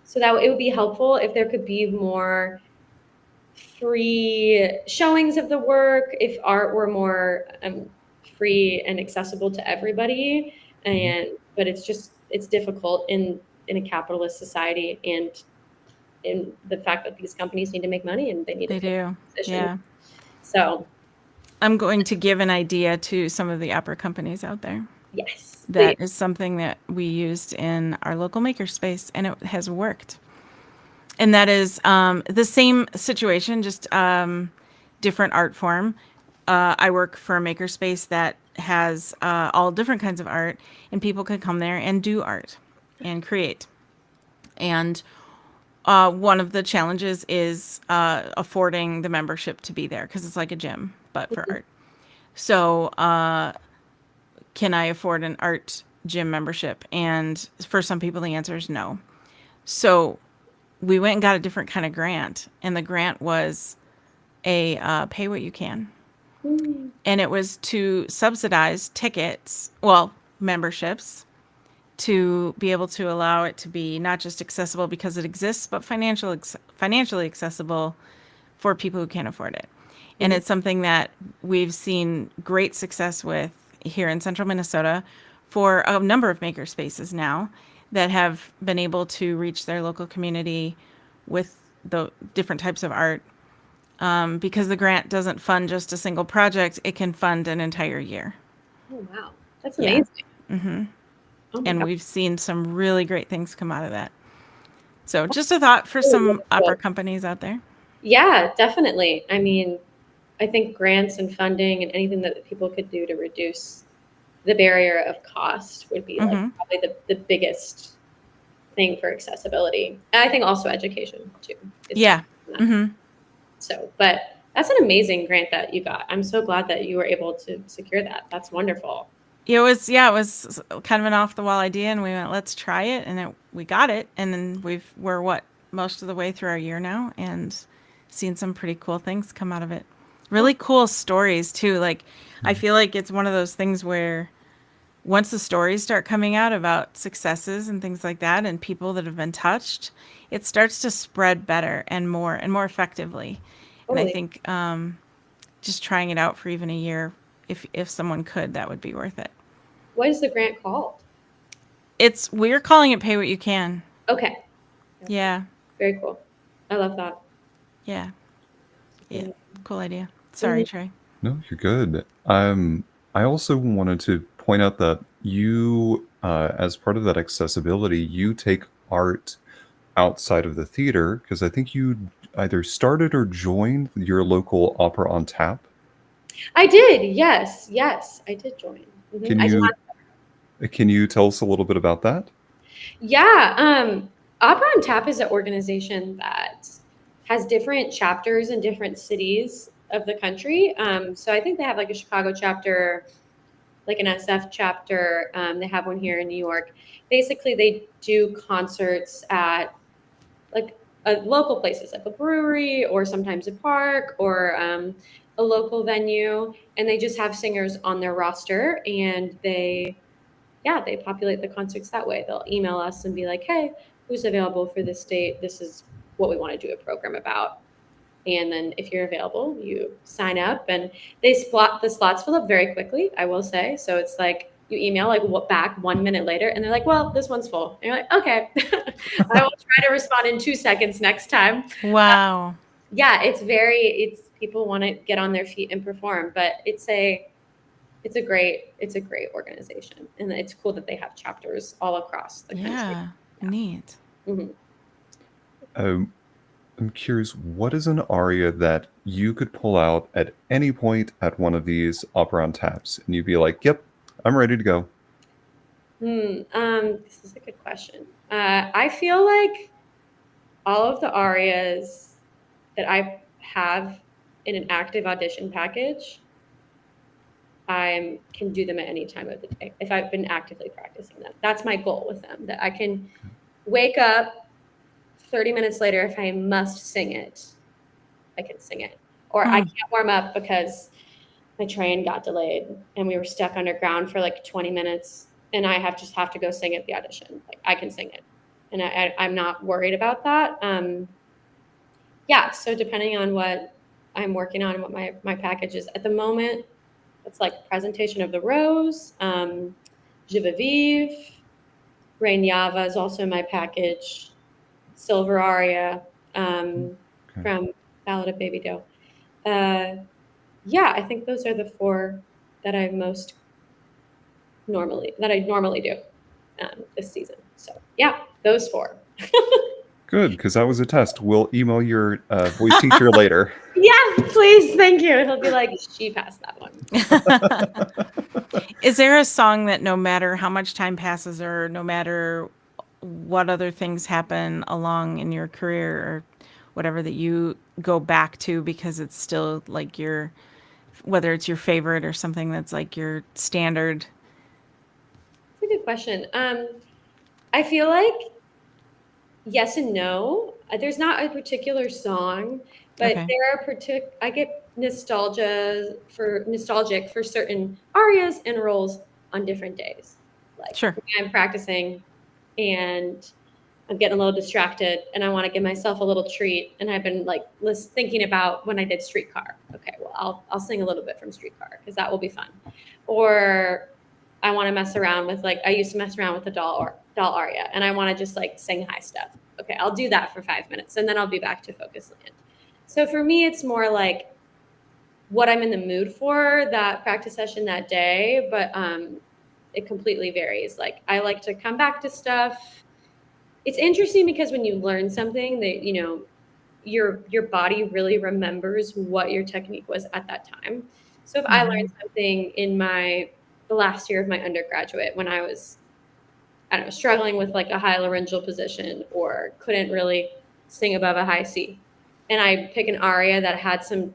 So that it would be helpful if there could be more free showings of the work, if art were more free and accessible to everybody. And but it's difficult in a capitalist society, and in the fact that these companies need to make money and they need to They fill do. positions. Yeah. So I'm going to give an idea to some of the opera companies out there. yes, please. That is something that we used in our local makerspace, and it has worked. And that is the same situation, just different art form. I work for a makerspace that has all different kinds of art, and people can come there and do art and create. And one of the challenges is affording the membership to be there, because it's like a gym, but for art. So, can I afford an art gym membership? And for some people, the answer is no. So, we went and got a different kind of grant, and the grant was a pay what you can. Mm. And it was to subsidize tickets, well, memberships, to be able to allow it to be not just accessible because it exists, but financially accessible for people who can't afford it. And it's something that we've seen great success with here in central Minnesota for a number of maker spaces now that have been able to reach their local community with the different types of art. Because the grant doesn't fund just a single project, it can fund an entire year. Oh wow, that's Yeah. amazing. Oh my And god. we've seen some really great things come out of that. So just a thought for Really some opera wonderful. companies out there. Yeah, definitely. I think grants and funding and anything that people could do to reduce the barrier of cost would be like Mm-hmm. probably the biggest thing for accessibility. And I think also education too is Yeah. definitely that. Mm-hmm. So, but that's an amazing grant that you got. I'm so glad that you were able to secure that. That's wonderful. It was kind of an off the wall idea, and we went, let's try it, and we got it, and then we're what, most of the way through our year now, and seen some pretty cool things come out of it. Really cool stories too. Like, I feel like it's one of those things where once the stories start coming out about successes and things like that, and people that have been touched, it starts to spread better and more effectively. And I Totally. think just trying it out for even a year, if someone could, that would be worth it. What is the grant called? We're calling it pay what you can. Okay. Yeah. Very cool. I love that. Yeah. Yeah. Mm. Cool idea. Mhm. Sorry, Trey. No, you're good. I also wanted to point out that you, as part of that accessibility, you take art outside of the theater, because I think you either started or joined your local opera on tap. I did. Yes. Yes. I did join. Can I did you not. can you tell us a little bit about that? Yeah. Opera on Tap is an organization that has different chapters in different cities of the country. So I think they have like a Chicago chapter, like an SF chapter. They have one here in New York. Basically, they do concerts at like local places, like a brewery or sometimes a park or a local venue, and they just have singers on their roster, and they populate the concerts that way. They'll email us and be like, "Hey, who's available for this date? This is what we want to do a program about." And then if you're available, you sign up, and the slots fill up very quickly, I will say. So it's like you email like what back 1 minute later, and they're like, "Well, this one's full." And you're like, "Okay, I will try to respond in 2 seconds next time." Wow. Yeah, it's people want to get on their feet and perform, but it's a great organization, and it's cool that they have chapters all across the country. Yeah. Neat. Mhm. Um, I'm curious, what is an aria that you could pull out at any point at one of these opera on taps, and you'd be like, "Yep, I'm ready to go." This is a good question. I feel like all of the arias that I have in an active audition package, I can do them at any time of the day if I've been actively practicing them. That's my goal with them, that I can wake up 30 minutes later. If I must sing it, I can sing it. Or I Hmm. can't warm up because my train got delayed and we were stuck underground for like 20 minutes, and I just have to go sing at the audition. Like I can sing it, and I'm not worried about that. Yeah, so depending on what I'm working on and what my package is at the moment, it's like Presentation of the Rose, Je Veux Vivre, Rain is also in my package, Silver Aria, Okay. from Ballad of Baby Doe. Yeah, I think those are the four that I normally do this season. So yeah, those four. Good, because that was a test. We'll email your voice teacher later. Yeah, please, thank you. He'll be like, she passed that one. Is there a song that no matter how much time passes or no matter what other things happen along in your career or whatever that you go back to because it's still like whether it's your favorite or something that's like your standard? That's a good question. I feel like yes and no. There's not a particular song, but Okay. there are I get nostalgic for certain arias and roles on different days. Like Sure. when I'm practicing and I'm getting a little distracted and I want to give myself a little treat, and I've been like thinking about when I did Streetcar. Okay, well I'll sing a little bit from Streetcar because that will be fun. Or I want to mess around with, like, I used to mess around with the doll aria, and I want to just like sing high stuff. Okay, I'll do that for 5 minutes, and then I'll be back to focus land. So for me, it's more like what I'm in the mood for that practice session that day, but it completely varies. Like I like to come back to stuff. It's interesting because when you learn something that your body really remembers what your technique was at that time. So if I learned something in the last year of my undergraduate when I was, I don't know, struggling with like a high laryngeal position or couldn't really sing above a high C, and I pick an aria that had some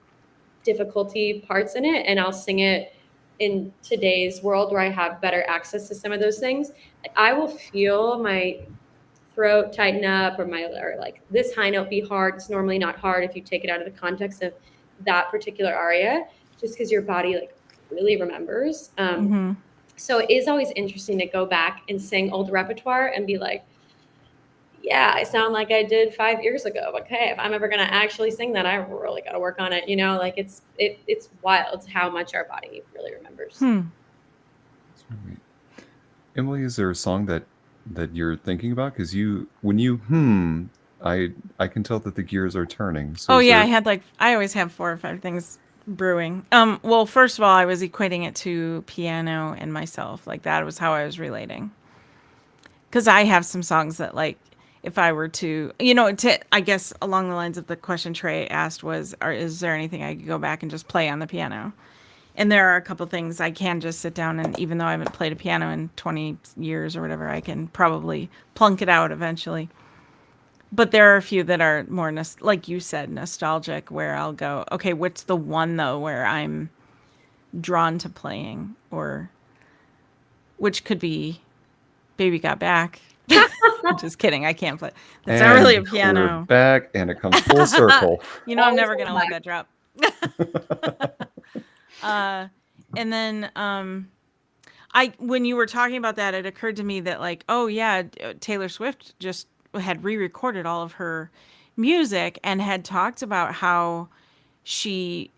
difficulty parts in it, and I'll sing it in today's world where I have better access to some of those things, I will feel my throat tighten up, or like this high note be hard. It's normally not hard if you take it out of the context of that particular aria, just because your body like really remembers. So it is always interesting to go back and sing old repertoire and be like, yeah, I sound like I did 5 years ago. Okay, if I'm ever gonna actually sing that, I really got to work on it. Like it's wild how much our body really remembers. Sweet. Emily, is there a song that you're thinking about? Because when you I can tell that the gears are turning. So Oh is yeah, there? I always have 4 or 5 things brewing. Well, first of all, I was equating it to piano and myself. Like that was how I was relating. Because I have some songs that like if I were to, I guess along the lines of the question Trey asked was, is there anything I could go back and just play on the piano? And there are a couple things I can just sit down and, even though I haven't played a piano in 20 years or whatever, I can probably plunk it out eventually. But there are a few that are more, like you said, nostalgic, where I'll go, okay, what's the one though where I'm drawn to playing, or which could be Baby Got Back. I'm just kidding. I can't play. It's not really a And we're piano. back, and it comes full circle. I'm never gonna let that drop. And then when you were talking about that, it occurred to me that, like, oh yeah, Taylor Swift just had re-recorded all of her music and had talked about how she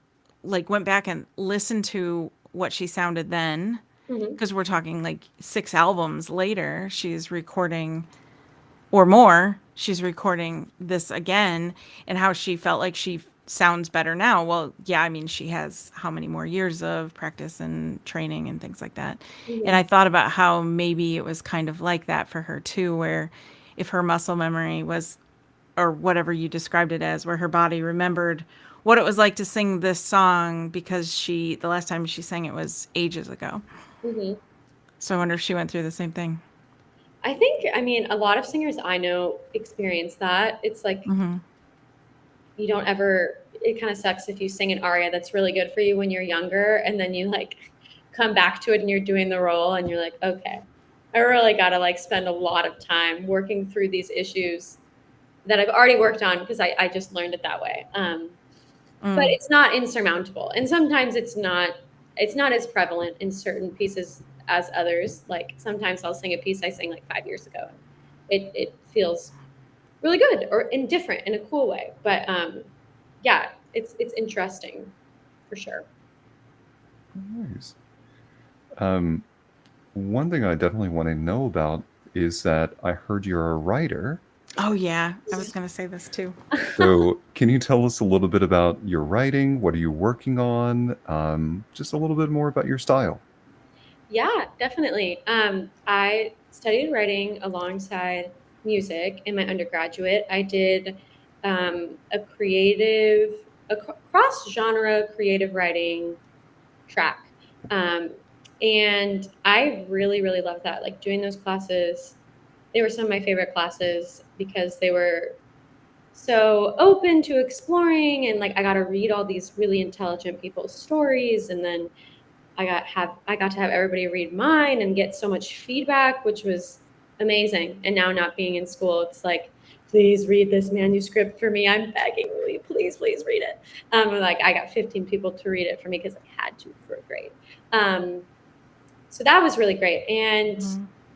like went back and listened to what she sounded then, because we're talking like 6 albums later, she's recording, or more, she's recording this again, and how she felt like she sounds better now. Well, yeah, I mean, she has how many more years of practice and training and things like that. And I thought about how maybe it was kind of like that for her too, where if her muscle memory was, or whatever you described it as, where her body remembered what it was like to sing this song, because the last time she sang it was ages ago. So I wonder if she went through the same thing. I think, I mean, a lot of singers I know experience that. It's like you don't ever, it kind of sucks if you sing an aria that's really good for you when you're younger, and then you like come back to it and you're doing the role and you're like, okay, I really got to like spend a lot of time working through these issues that I've already worked on because I just learned it that way. But it's not insurmountable. And sometimes it's not as prevalent in certain pieces as others. Like sometimes I'll sing a piece I sang like 5 years ago. It feels really good or indifferent in a cool way. But yeah, it's interesting for sure. Nice. One thing I definitely want to know about is that I heard you're a writer. Oh yeah, I was going to say this too. So can you tell us a little bit about your writing? What are you working on? Just a little bit more about your style. Yeah, definitely. I studied writing alongside music in my undergraduate. I did a cross-genre creative writing track. And I really, really loved that. Like doing those classes, they were some of my favorite classes because they were so open to exploring, and like I got to read all these really intelligent people's stories, and then I got to have everybody read mine and get so much feedback, which was amazing. And now not being in school, it's like, please read this manuscript for me. I'm begging you, please read it. Like I got 15 people to read it for me because I had to for a grade. So that was really great. And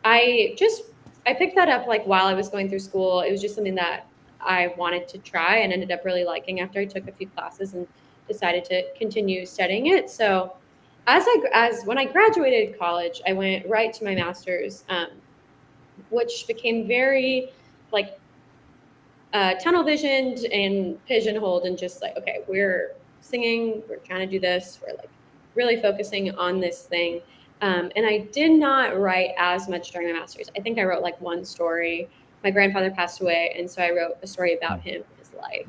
I picked that up like while I was going through school. It was just something that I wanted to try and ended up really liking after I took a few classes and decided to continue studying it. So as when I graduated college, I went right to my master's, which became very like tunnel visioned and pigeonholed, and just like, okay, we're singing, we're trying to do this, we're like really focusing on this thing. And I did not write as much during my master's. I think I wrote like one story. My grandfather passed away, and so I wrote a story about him, his life,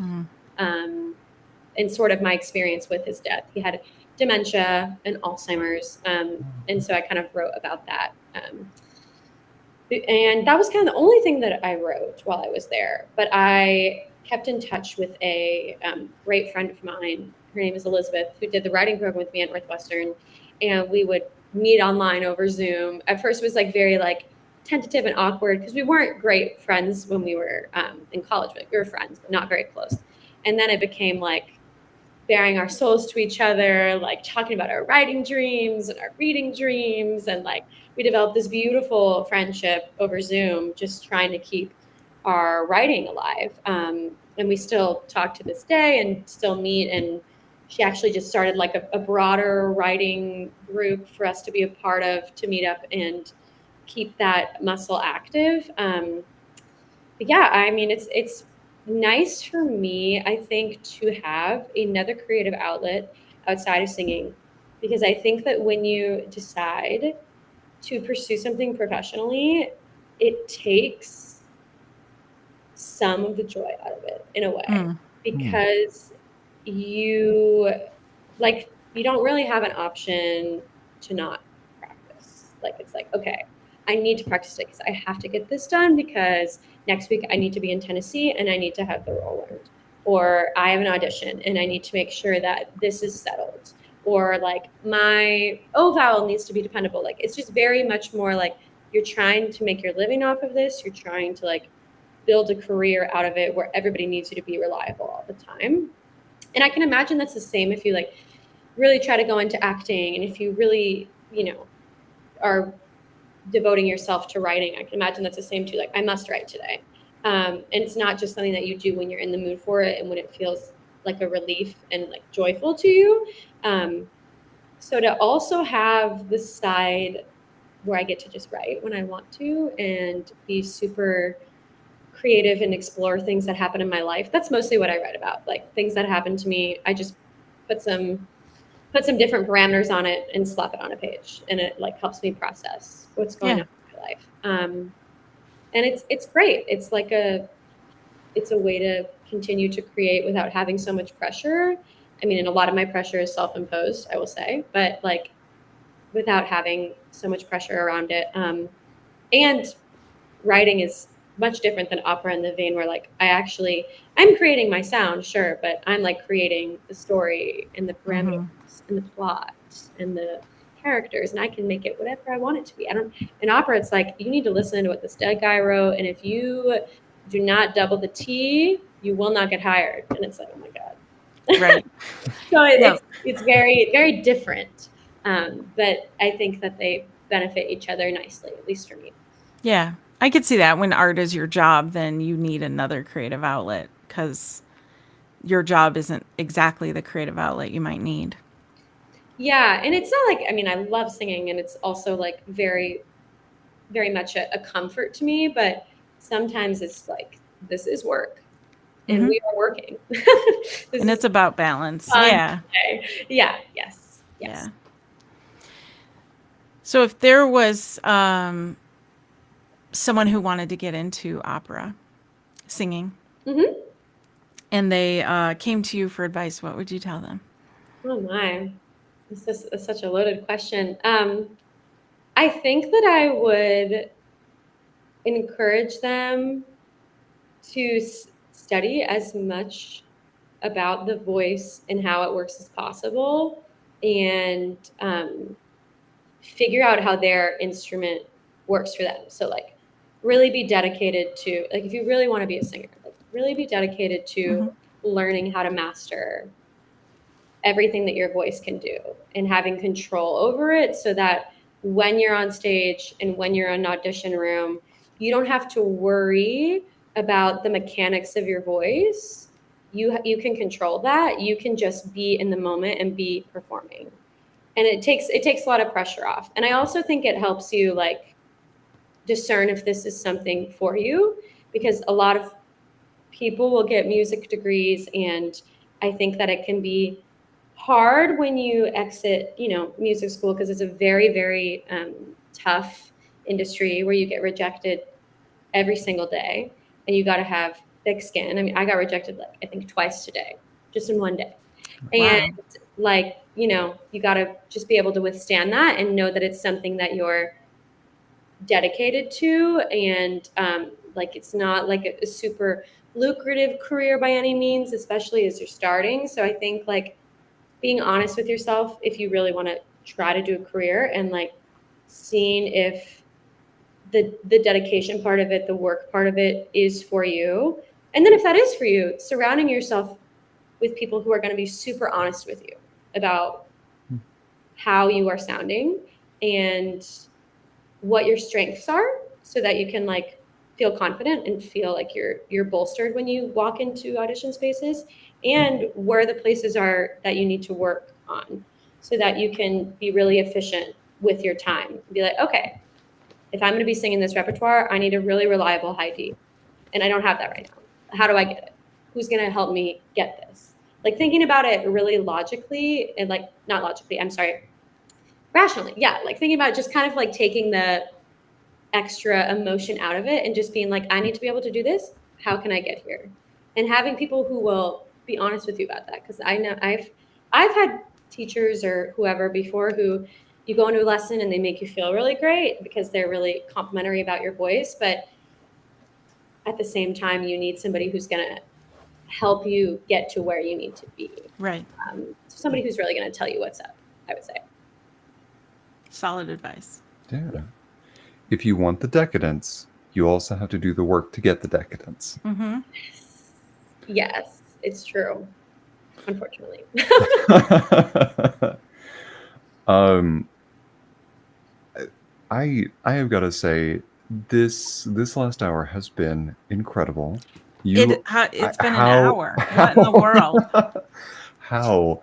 and sort of my experience with his death. He had dementia and Alzheimer's, and so I kind of wrote about that. And that was kind of the only thing that I wrote while I was there. But I kept in touch with a great friend of mine. Her name is Elizabeth, who did the writing program with me at Northwestern, and we would meet online over Zoom. At first, it was like very like tentative and awkward because we weren't great friends when we were in college. But we were friends, but not very close. And then it became like bearing our souls to each other, like talking about our writing dreams and our reading dreams. And like we developed this beautiful friendship over Zoom, just trying to keep our writing alive. And we still talk to this day and still meet. And she actually just started like a broader writing group for us to be a part of, to meet up and keep that muscle active. But yeah, I mean, it's nice for me, I think, to have another creative outlet outside of singing, because I think that when you decide to pursue something professionally, it takes some of the joy out of it in a way, Mm. because you you don't really have an option to not practice. Like, it's like, okay, I need to practice it because I have to get this done, because next week I need to be in Tennessee and I need to have the role learned, or I have an audition and I need to make sure that this is settled, or like my O vowel needs to be dependable. Like, it's just very much more like you're trying to make your living off of this. You're trying to like build a career out of it where everybody needs you to be reliable all the time. And I can imagine that's the same if you like really try to go into acting, and if you really, are devoting yourself to writing. I can imagine that's the same too. Like, I must write today. And it's not just something that you do when you're in the mood for it and when it feels like a relief and like joyful to you. So to also have the side where I get to just write when I want to and be super creative and explore things that happen in my life. That's mostly what I write about. Like, things that happen to me, I just put some different parameters on it and slap it on a page, and it like helps me process what's going on in my life. And it's great. It's a way to continue to create without having so much pressure. I mean, and a lot of my pressure is self-imposed, I will say, but like without having so much pressure around it. And writing is much different than opera in the vein where like I'm creating my sound, sure, but I'm like creating the story and the parameters and the plot and the characters, and I can make it whatever I want it to be. In opera, it's like you need to listen to what this dead guy wrote, and if you do not double the T, you will not get hired. And it's like, oh my God. Right. So it's very, very different. But I think that they benefit each other nicely, at least for me. Yeah. I could see that. When art is your job, then you need another creative outlet, because your job isn't exactly the creative outlet you might need. Yeah. And it's not like, I mean, I love singing, and it's also like very, very much a comfort to me, but sometimes it's like, this is work and we are working. And it's about balance. fun Yeah. today. Yeah. Yes. Yeah. So if there was someone who wanted to get into opera singing, and they came to you for advice, what would you tell them? Oh my, this is such a loaded question. I think that I would encourage them to study as much about the voice and how it works as possible, and figure out how their instrument works for them. So like really be dedicated to, like, if you really want to be a singer, like really be dedicated to learning how to master everything that your voice can do and having control over it, so that when you're on stage and when you're in an audition room, you don't have to worry about the mechanics of your voice. You can control that. You can just be in the moment and be performing. And it takes a lot of pressure off. And I also think it helps you like discern if this is something for you, because a lot of people will get music degrees, and I think that it can be hard when you exit, music school, because it's a very, very tough industry where you get rejected every single day, and you got to have thick skin. I mean, I got rejected like I think twice today, just in one day. And like, you got to just be able to withstand that and know that it's something that you're dedicated to. And like, it's not like a super lucrative career by any means, especially as you're starting. So I think like being honest with yourself, if you really want to try to do a career, and like seeing if the dedication part of it, the work part of it is for you. And then if that is for you, surrounding yourself with people who are going to be super honest with you about how you are sounding and what your strengths are, so that you can like feel confident and feel like you're bolstered when you walk into audition spaces, and where the places are that you need to work on, so that you can be really efficient with your time. Be like, okay, if I'm going to be singing this repertoire, I need a really reliable high D, and I don't have that right now. How do I get it? Who's going to help me get this? Like thinking about it really logically, and like not logically, I'm sorry, rationally. Yeah, like thinking about just kind of like taking the extra emotion out of it and just being like, I need to be able to do this. how can I get here? And having people who will be honest with you about that, because I know I've had teachers or whoever before who you go into a lesson and they make you feel really great because they're really complimentary about your voice, but at the same time you need somebody who's going to help you get to where you need to be. Right. Somebody who's really going to tell you what's up, I would say. Solid advice. Yeah. If you want the decadence, you also have to do the work to get the decadence. Mm-hmm. Yes, it's true. Unfortunately. I have got to say, this last hour has been incredible. It's been an hour. What in the world? How?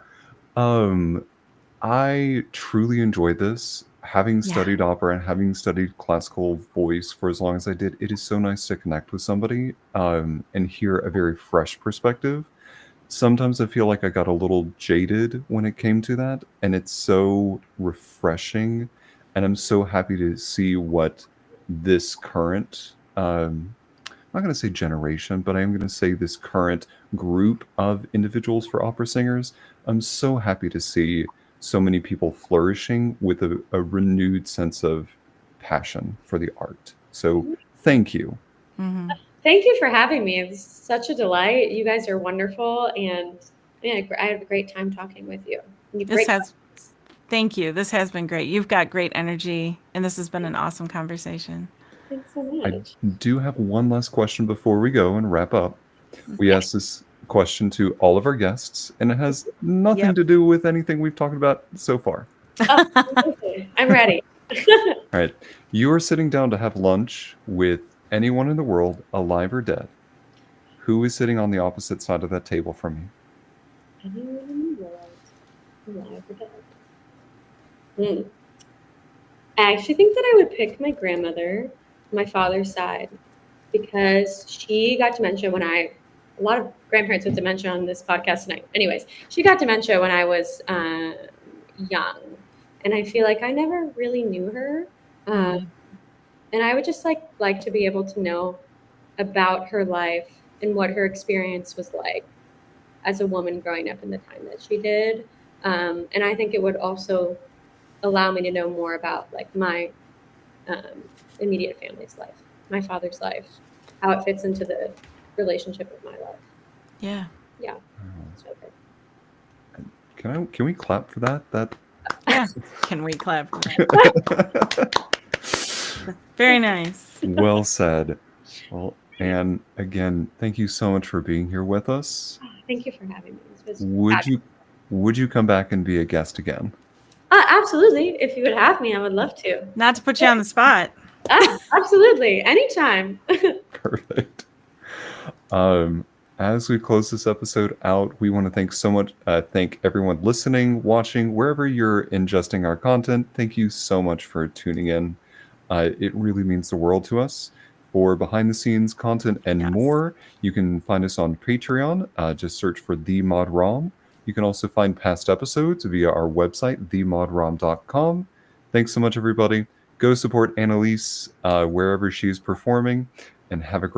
I truly enjoyed this. Having studied opera and having studied classical voice for as long as I did, it is so nice to connect with somebody and hear a very fresh perspective. Sometimes I feel like I got a little jaded when it came to that, and it's so refreshing. And I'm so happy to see what this current, I'm not going to say generation, but I am going to say this current group of individuals for opera singers. I'm so happy to see so many people flourishing with a renewed sense of passion for the art. So thank you. Mm-hmm. Thank you for having me. It was such a delight. You guys are wonderful, and yeah, I had a great time talking with you. Thank you. This has been great. You've got great energy, and this has been an awesome conversation. Thanks so much. I do have one last question before we go and wrap up. We asked this question to all of our guests, and it has nothing to do with anything we've talked about so far. I'm ready. All right. You are sitting down to have lunch with anyone in the world, alive or dead. Who is sitting on the opposite side of that table from you? Anyone in the world, alive or dead? I actually think that I would pick my grandmother, my father's side, because she got dementia when a lot of grandparents with dementia on this podcast tonight. Anyways, she got dementia when I was young, and I feel like I never really knew her. And I would just like to be able to know about her life and what her experience was like as a woman growing up in the time that she did. And I think it would also allow me to know more about like my immediate family's life, my father's life, how it fits into the relationship of my life. Yeah. Yeah. So can we clap for that? Yeah. Can we clap for that? Very nice. Well said. Well, and again, thank you so much for being here with us. Thank you for having me. Would you come back and be a guest again? Absolutely. If you would have me, I would love to. Not to put you on the spot. Absolutely. Anytime. Perfect. As we close this episode out, we want to thank everyone listening, watching, wherever you're ingesting our content. Thank you so much for tuning in. It really means the world to us. For behind the scenes content and more, you can find us on Patreon. Just search for The Mod Rom. You can also find past episodes via our website, themodrom.com. Thanks so much, everybody. Go support Annalise wherever she's performing, and have a great